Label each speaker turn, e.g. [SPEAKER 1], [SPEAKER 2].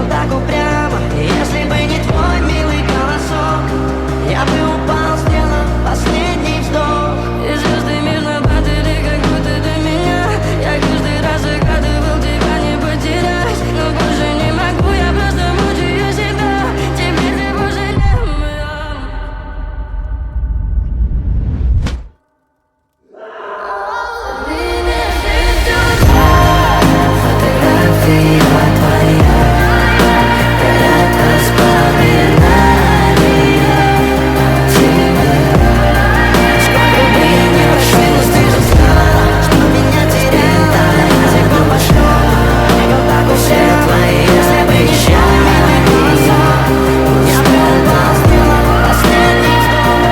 [SPEAKER 1] вот так упрямо. Если бы не твой милый голосок, я бы упал, сделав последний вздох. И звезды мирно падали, как будто до меня. Я каждый раз загадывал тебя не потерять, но больше не могу, я просто мучаю себя. Теперь ты пожалел меня. Меня ждет фотография твоя, горят воспоминания тебя. Сколько бы я ни ошиблась, ты же знала, что меня теряла. Я тебя пошлю, вот так у всех твоих. Если бы не твой милый голосок, я бы упал, сделав последний вздох.